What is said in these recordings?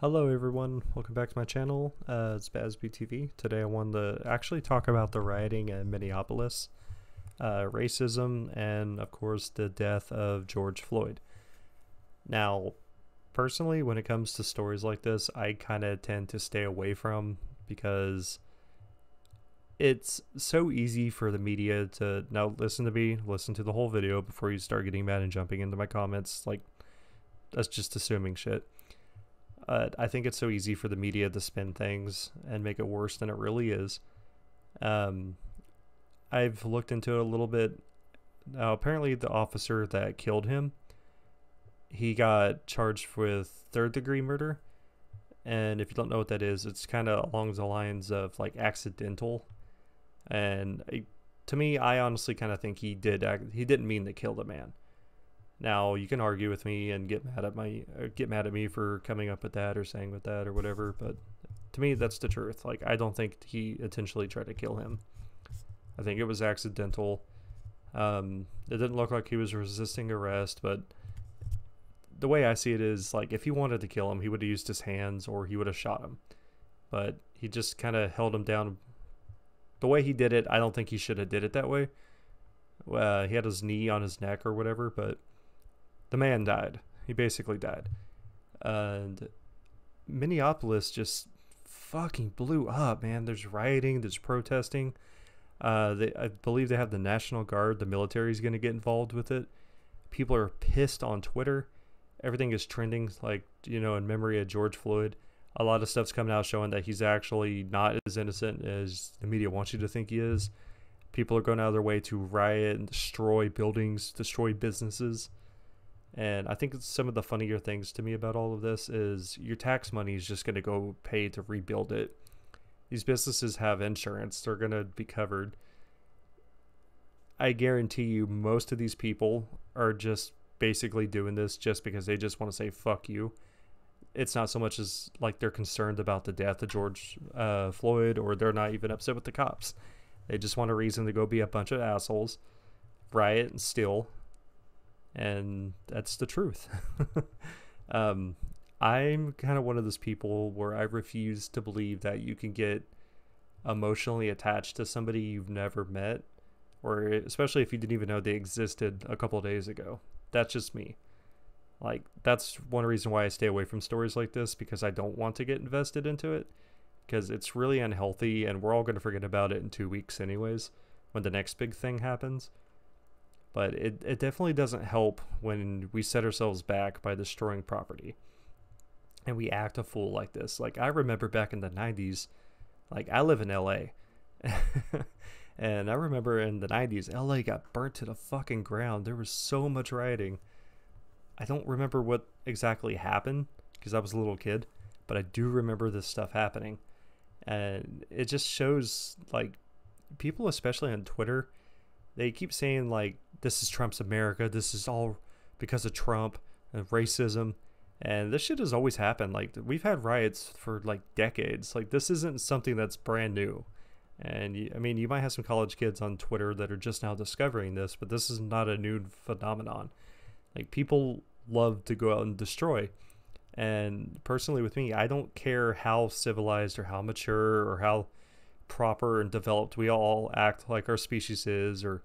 Hello everyone, welcome back to my channel. It's BazzbeTV. Today I wanted to actually talk about the rioting in Minneapolis, racism, and of course the death of George Floyd. Now, personally, when it comes to stories like this, I kind of tend to stay away from because it's so easy for the media to, now listen to me, listen to the whole video before you start getting mad and jumping into my comments. Like, that's just assuming shit. I think it's so easy for the media to spin things and make it worse than it really is. Um, I've looked into it a little bit. Now, apparently, the officer that killed him, he got charged with third-degree murder. And if you don't know what that is, it's kind of along the lines of like accidental. And to me, I honestly kind of think he didn't mean to kill the man. Now you can argue with me and get mad at me for coming up with that or saying with that or whatever, but to me that's the truth. Like, I don't think he intentionally tried to kill him. I think it was accidental. It didn't look like he was resisting arrest, but the way I see it is, like, if he wanted to kill him, he would have used his hands or he would have shot him. But he just kind of held him down. The way he did it, I don't think he should have did it that way. He had his knee on his neck or whatever, but the man died. He basically died. And Minneapolis just fucking blew up, man. There's rioting, there's protesting. I believe they have the National Guard, the military is going to get involved with it. People are pissed on Twitter. Everything is trending, like, you know, in memory of George Floyd. A lot of stuff's coming out showing that he's actually not as innocent as the media wants you to think he is. People are going out of their way to riot and destroy buildings, destroy businesses. And I think some of the funnier things to me about all of this is your tax money is just going to go pay to rebuild it. These businesses have insurance. They're going to be covered. I guarantee you most of these people are just basically doing this just because they just want to say fuck you. It's not so much as like they're concerned about the death of George Floyd, or they're not even upset with the cops. They just want a reason to go be a bunch of assholes, riot and steal. And that's the truth. I'm kind of one of those people where I refuse to believe that you can get emotionally attached to somebody you've never met, or especially if you didn't even know they existed a couple of days ago. That's just me. Like, that's one reason why I stay away from stories like this, because I don't want to get invested into it, because it's really unhealthy and we're all going to forget about it in 2 weeks anyways when the next big thing happens. But it definitely doesn't help when we set ourselves back by destroying property and we act a fool like this. Like, I remember back in the 90s, like, I live in LA. And I remember in the 90s, LA got burnt to the fucking ground. There was so much rioting. I don't remember what exactly happened because I was a little kid, but I do remember this stuff happening. And it just shows, like, people, especially on Twitter, they keep saying, like, this is Trump's America, this is all because of Trump and racism, and this shit has always happened. Like, we've had riots for like decades. Like, this isn't something that's brand new. And I mean, you might have some college kids on Twitter that are just now discovering this, but this is not a new phenomenon. Like, people love to go out and destroy. And personally with me, I don't care how civilized or how mature or how proper and developed we all act like our species is or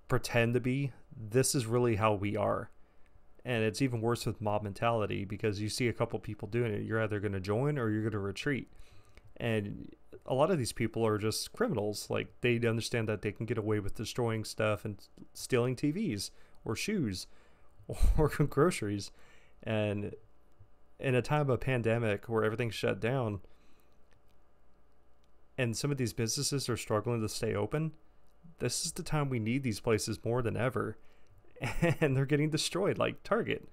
pretend to be. This is really how we are. And it's even worse with mob mentality, because you see a couple people doing it, you're either going to join or you're going to retreat. And a lot of these people are just criminals. Like, they understand that they can get away with destroying stuff and stealing TVs or shoes or groceries. And in a time of a pandemic where everything's shut down and some of these businesses are struggling to stay open, this is the time we need these places more than ever. And they're getting destroyed, like Target.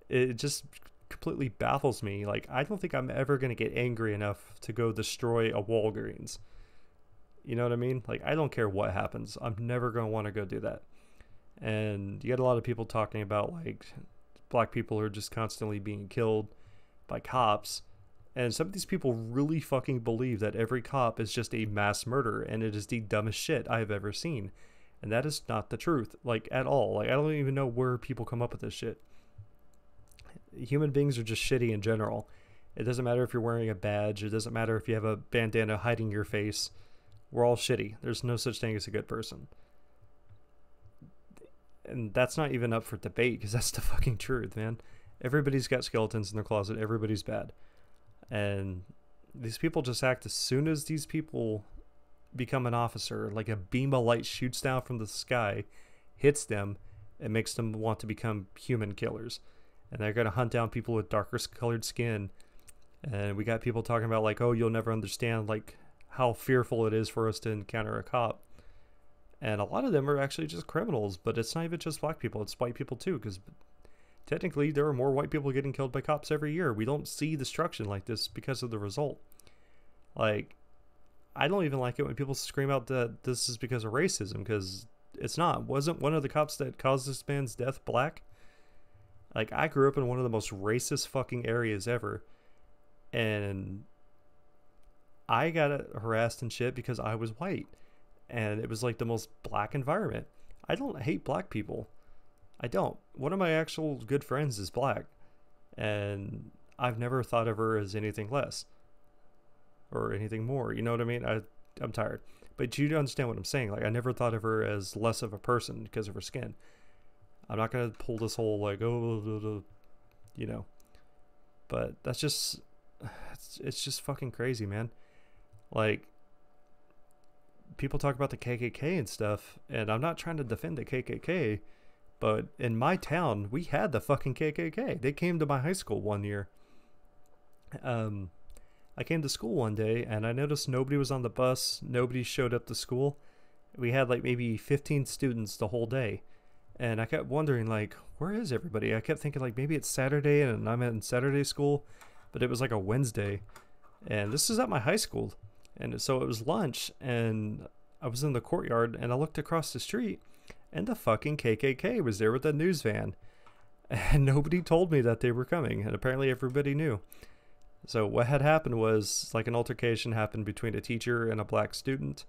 It just completely baffles me. Like, I don't think I'm ever going to get angry enough to go destroy a Walgreens. You know what I mean? Like, I don't care what happens. I'm never going to want to go do that. And you get a lot of people talking about, like, black people are just constantly being killed by cops. And some of these people really fucking believe that every cop is just a mass murderer, and it is the dumbest shit I have ever seen. And that is not the truth, like, at all. Like, I don't even know where people come up with this shit. Human beings are just shitty in general. It doesn't matter if you're wearing a badge. It doesn't matter if you have a bandana hiding your face. We're all shitty. There's no such thing as a good person. And that's not even up for debate, because that's the fucking truth, man. Everybody's got skeletons in their closet. Everybody's bad. And these people just act as soon as these people become an officer, like a beam of light shoots down from the sky, hits them, and makes them want to become human killers. And they're going to hunt down people with darker colored skin. And we got people talking about like, oh, you'll never understand like how fearful it is for us to encounter a cop. And a lot of them are actually just criminals, but it's not even just black people, it's white people too, because technically there are more white people getting killed by cops every year. We don't see destruction like this because of the result. Like, I don't even like it when people scream out that this is because of racism, because it's not. Wasn't one of the cops that caused this man's death black? Like, I grew up in one of the most racist fucking areas ever, and I got harassed and shit because I was white, and it was like the most black environment. I don't hate black people. I don't. One of my actual good friends is black, and I've never thought of her as anything less or anything more. You know what I mean? I'm tired. But you understand what I'm saying. Like, I never thought of her as less of a person because of her skin. I'm not going to pull this whole, like, oh, you know. But that's just, it's just fucking crazy, man. Like, people talk about the KKK and stuff, and I'm not trying to defend the KKK, but in my town, we had the fucking KKK. They came to my high school one year. I came to school one day, and I noticed nobody was on the bus. Nobody showed up to school. We had like maybe 15 students the whole day. And I kept wondering, like, where is everybody? I kept thinking, like, maybe it's Saturday and I'm in Saturday school. But it was like a Wednesday. And this is at my high school. And so it was lunch, and I was in the courtyard, and I looked across the street, and the fucking KKK was there with a news van. And nobody told me that they were coming, and apparently everybody knew. So what had happened was, like, an altercation happened between a teacher and a black student.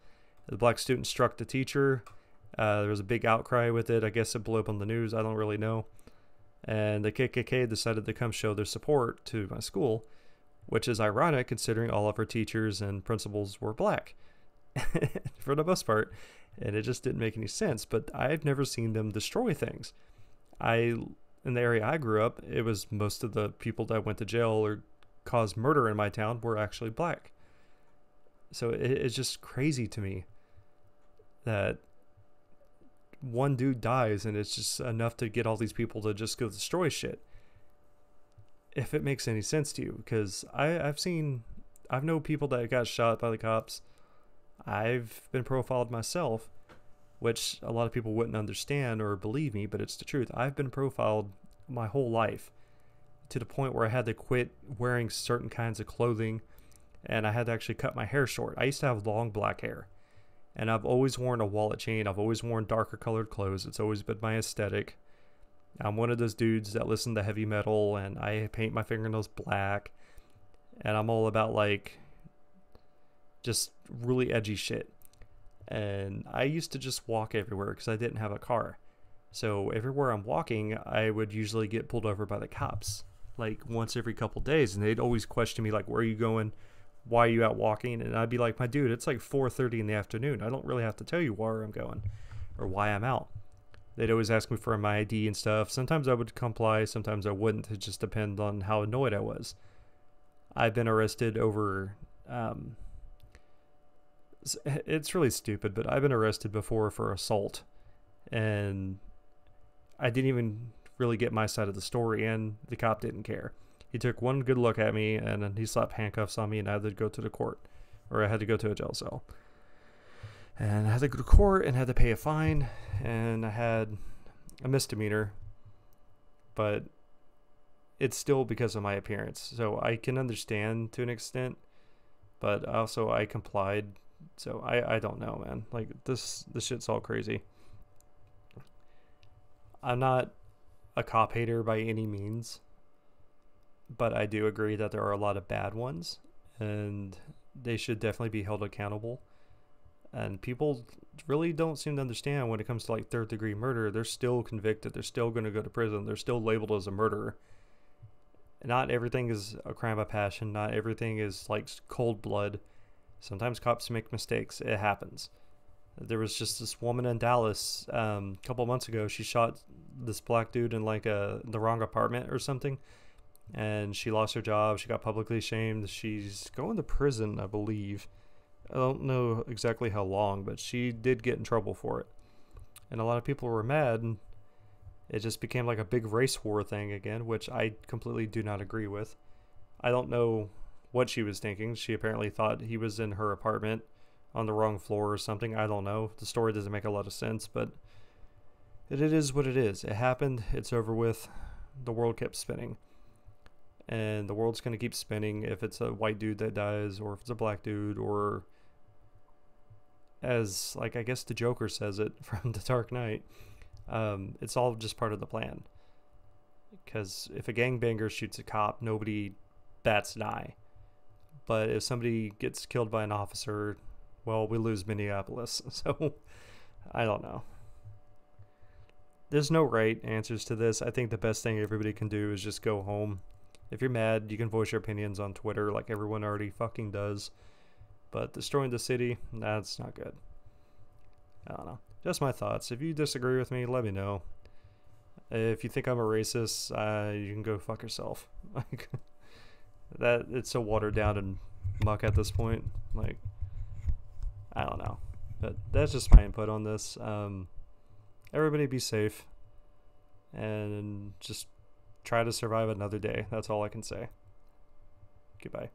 The black student struck the teacher. There was a big outcry with it. I guess it blew up on the news. I don't really know. And the KKK decided to come show their support to my school, which is ironic considering all of our teachers and principals were black for the most part. And it just didn't make any sense. But I've never seen them destroy things. In the area I grew up, it was most of the people that went to jail or caused murder in my town were actually black. So it's just crazy to me that one dude dies and it's just enough to get all these people to just go destroy shit. If it makes any sense to you, because I've known people that got shot by the cops. I've been profiled myself, which a lot of people wouldn't understand or believe me, but it's the truth. I've been profiled my whole life to the point where I had to quit wearing certain kinds of clothing, and I had to actually cut my hair short. I used to have long black hair, and I've always worn a wallet chain. I've always worn darker colored clothes. It's always been my aesthetic. I'm one of those dudes that listen to heavy metal, and I paint my fingernails black, and I'm all about, like, just really edgy shit. And I used to just walk everywhere because I didn't have a car. So everywhere I'm walking, I would usually get pulled over by the cops, like once every couple days, and they'd always question me, like, where are you going? Why are you out walking? And I'd be like, my dude, it's like 4:30 in the afternoon. I don't really have to tell you where I'm going or why I'm out. They'd always ask me for my ID and stuff. Sometimes I would comply, sometimes I wouldn't. It just depended on how annoyed I was. I've been arrested over, it's really stupid, but I've been arrested before for assault, and I didn't even really get my side of the story, and the cop didn't care. He took one good look at me, and then he slapped handcuffs on me, and I had to go to the court, or I had to go to a jail cell. And I had to go to court and had to pay a fine, and I had a misdemeanor, but it's still because of my appearance. So I can understand to an extent, but also I complied. So I don't know, man. Like, this shit's all crazy. I'm not a cop hater by any means, but I do agree that there are a lot of bad ones, and they should definitely be held accountable. And people really don't seem to understand when it comes to, like, third-degree murder. They're still convicted. They're still going to go to prison. They're still labeled as a murderer. Not everything is a crime of passion. Not everything is like cold blood. Sometimes cops make mistakes. It happens. There was just this woman in Dallas a couple months ago. She shot this black dude in like the wrong apartment or something, and she lost her job. She got publicly shamed. She's going to prison, I believe. I don't know exactly how long, but she did get in trouble for it. And a lot of people were mad, and it just became like a big race war thing again, which I completely do not agree with. I don't know what she was thinking. She apparently thought he was in her apartment on the wrong floor or something. I don't know. The story doesn't make a lot of sense, but it is what it is. It happened. It's over with. The world kept spinning. And the world's going to keep spinning if it's a white dude that dies, or if it's a black dude, or as, like, I guess the Joker says it from The Dark Knight, it's all just part of the plan. Because if a gangbanger shoots a cop, nobody bats an eye. But if somebody gets killed by an officer, well, we lose Minneapolis. So, I don't know. There's no right answers to this. I think the best thing everybody can do is just go home. If you're mad, you can voice your opinions on Twitter like everyone already fucking does. But destroying the city, that's not good. I don't know. Just my thoughts. If you disagree with me, let me know. If you think I'm a racist, you can go fuck yourself. Like, that, it's so watered down and muck at this point. Like, I don't know. But that's just my input on this. Everybody be safe. And just try to survive another day. That's all I can say. Goodbye.